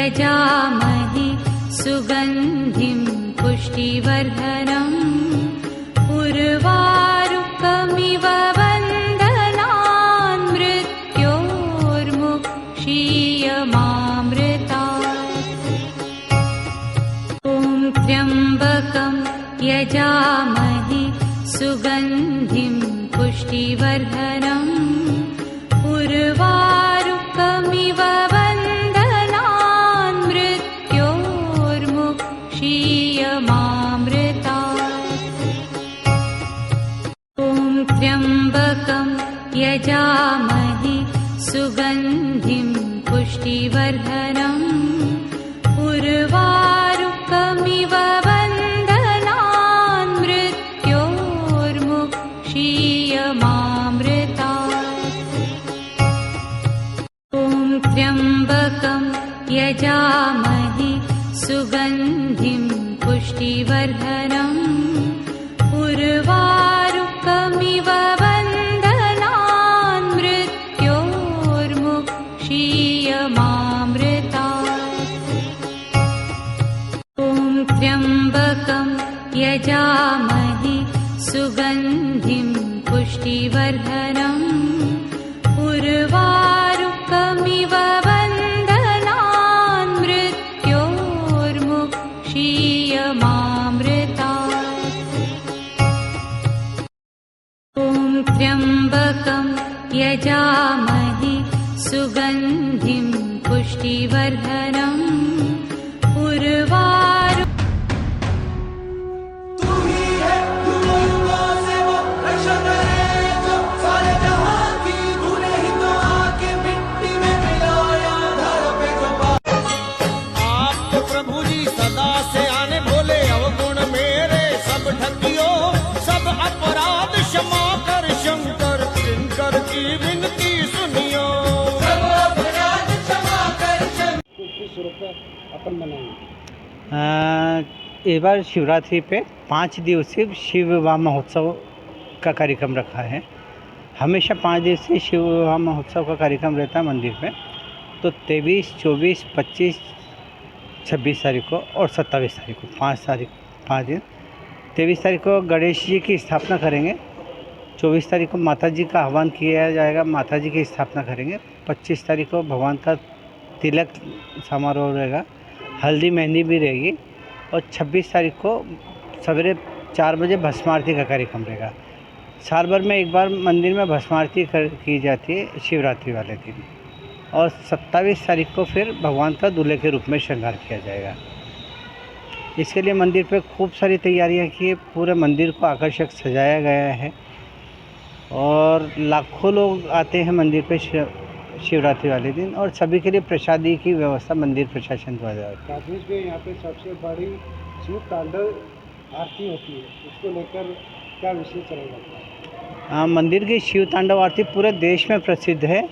यजामहे सुगन्धिं पुष्टिवर्धनम् उर्वारुकमिव वन्दनान् मृत्योर्मुक्षीयमामृतात्। ॐ त्र्यम्बकं यजामहे सुगन्धिं पुष्टिवर्धनम् उर्वारुकमिव वन्दनान् मृत्योर्मुक्षीयमामृतात्। ॐ त्र्यम्बकं यजामहे सुगन्धिं पुष्टिवर्धनम् उर्वारुकमिव वन्दनान् मृत्योर्मुक्षीयमामृतात्। ॐ त्र्यम्बकं यजामहे सुगन्धिं पुष्टिवर्धनम् उर्वारुकमिव वन्दनान् मृत्योर्मुक्षीयमामृतात्। ॐ त्र्यम्बकं यजामहे सुगन्धिं पुष्टिवर्धनम् उर्वारुकमिव वन्दनान् मृत्योर्मुक्षीयमामृतात्। ॐ त्र्यम्बकं यजामहे सुगन्धिं पुष्टिवर्धनम् उर्वारुकमिव इस बार शिवरात्रि पे 5 दिवसीय शिव विवाह महोत्सव का कार्यक्रम रखा है। हमेशा 5 दिवसीय शिव विवाह महोत्सव का कार्यक्रम रहता है मंदिर में। तो 23, 24, 25, 26 तारीख को और 27 तारीख को 5 दिन। 23 तारीख को गणेश जी की स्थापना करेंगे। 24 तारीख को माता जी का आह्वान किया जाएगा, माता जी की स्थापना करेंगे। 25 तारीख को भगवान का तिलक समारोह रहेगा, हल्दी मेहंदी भी रहेगी। और 26 तारीख को सवेरे 4 बजे भस्म आरती का कार्यक्रम रहेगा। साल भर में एक बार मंदिर में भस्म आरती की जाती है शिवरात्रि वाले दिन। और 27 तारीख को फिर भगवान का दूल्हे के रूप में श्रृंगार किया जाएगा। इसके लिए मंदिर पे खूब सारी तैयारियां की है। पूरे मंदिर को आकर्षक सजाया गया है और लाखों लोग आते हैं मंदिर पे शिवरात्रि वाले दिन। और सभी के लिए प्रसादी की व्यवस्था मंदिर प्रशासन द्वारा होती है। यहाँ पे सबसे बड़ी शिव तांडव आरती होती है, उसको लेकर क्या विषय चलेगा? हाँ, मंदिर की शिव तांडव आरती पूरे देश में प्रसिद्ध है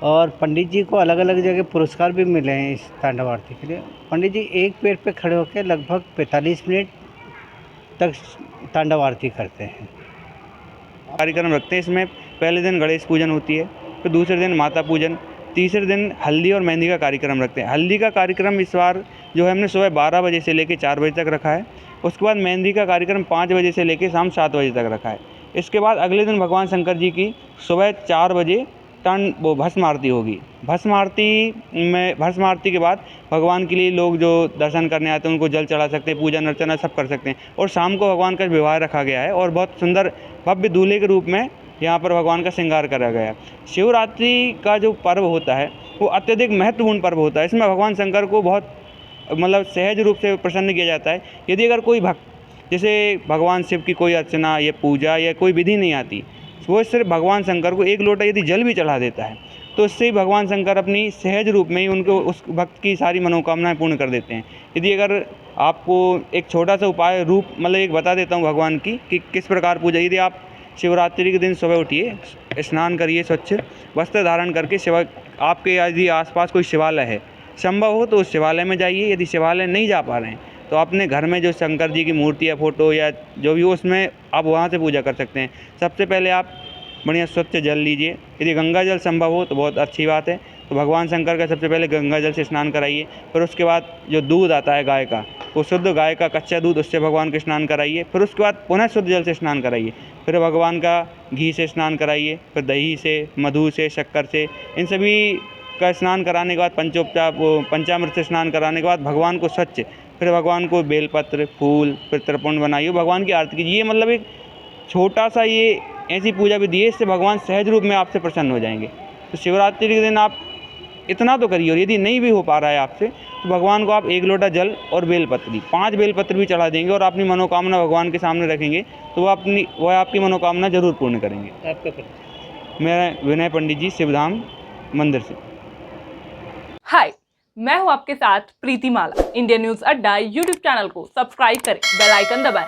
और पंडित जी को अलग अलग जगह पुरस्कार भी मिले हैं इस तांडव आरती के लिए। पंडित जी एक पैर पे खड़े होकर लगभग 45 मिनट तक तांडव आरती करते हैं। कार्यक्रम रखते हैं। इसमें पहले दिन गणेश पूजन होती है, फिर दूसरे दिन माता पूजन, तीसरे दिन हल्दी और मेहंदी का कार्यक्रम रखते हैं। हल्दी का कार्यक्रम इस बार जो है हमने सुबह 12 बजे से लेकर 4 बजे तक रखा है। उसके बाद मेहंदी का कार्यक्रम 5 बजे से लेकर शाम 7 बजे तक रखा है। इसके बाद अगले दिन भगवान शंकर जी की सुबह 4 बजे भस्म आरती होगी। भस्म आरती के बाद भगवान के लिए लोग जो दर्शन करने आते हैं उनको जल चढ़ा सकते हैं, पूजन अर्चना सब कर सकते हैं। और शाम को भगवान का विवाह रखा गया है और बहुत सुंदर भव्य दूल्हे के रूप में यहाँ पर भगवान का श्रृंगार करा गया है। शिवरात्रि का जो पर्व होता है वो अत्यधिक महत्वपूर्ण पर्व होता है। इसमें भगवान शंकर को बहुत सहज रूप से प्रसन्न किया जाता है। यदि अगर कोई भक्त, जैसे भगवान शिव की कोई अर्चना या पूजा या कोई विधि नहीं आती, वो सिर्फ भगवान शंकर को एक लोटा यदि जल भी चढ़ा देता है तो इससे ही भगवान शंकर अपनी सहज रूप में ही उनको उस भक्त की सारी मनोकामनाएं पूर्ण कर देते हैं। यदि अगर आपको एक छोटा सा उपाय एक बता देता हूँ भगवान की कि किस प्रकार पूजा। यदि आप शिवरात्रि के दिन सुबह उठिए, स्नान करिए, स्वच्छ वस्त्र धारण करके आपके यदि आसपास कोई शिवालय है, संभव हो तो उस शिवालय में जाइए। यदि शिवालय नहीं जा पा रहे हैं तो अपने घर में जो शंकर जी की मूर्ति या फ़ोटो या जो भी हो उसमें आप वहाँ से पूजा कर सकते हैं। सबसे पहले आप बढ़िया स्वच्छ जल लीजिए। यदि गंगा जल संभव हो तो बहुत अच्छी बात है। तो भगवान शंकर का सबसे पहले गंगा जल से स्नान कराइए। फिर उसके बाद जो दूध आता है गाय का, वो शुद्ध गाय का कच्चा दूध, उससे भगवान को स्नान कराइए। फिर उसके बाद पुनः शुद्ध जल से स्नान कराइए। फिर भगवान का घी से स्नान कराइए, फिर दही से, मधु से, शक्कर से, इन सभी का स्नान कराने के बाद पंचामृत से स्नान कराने के बाद भगवान को स्वच्छ, फिर भगवान को बेलपत्र, फूल, फिर त्रिपुंड बनाइए, भगवान की आरती कीजिए। ये मतलब एक छोटा सा ये ऐसी पूजा विधि है, इससे भगवान सहज रूप में आपसे प्रसन्न हो जाएंगे। तो शिवरात्रि के दिन आप इतना तो करिए, और यदि नहीं भी हो पा रहा है आपसे तो भगवान को आप 1 लोटा जल और बेलपत्र, 5 बेलपत्र भी चढ़ा देंगे और अपनी मनोकामना भगवान के सामने रखेंगे तो वह आपकी मनोकामना जरूर पूर्ण करेंगे। आपका परिचय? मेरा विनय पंडित जी, शिवधाम मंदिर से। हाय, मैं हूं आपके साथ प्रीति माला। इंडिया न्यूज अड्डा यूट्यूब चैनल को सब्सक्राइब करें, बेल आइकन दबाएं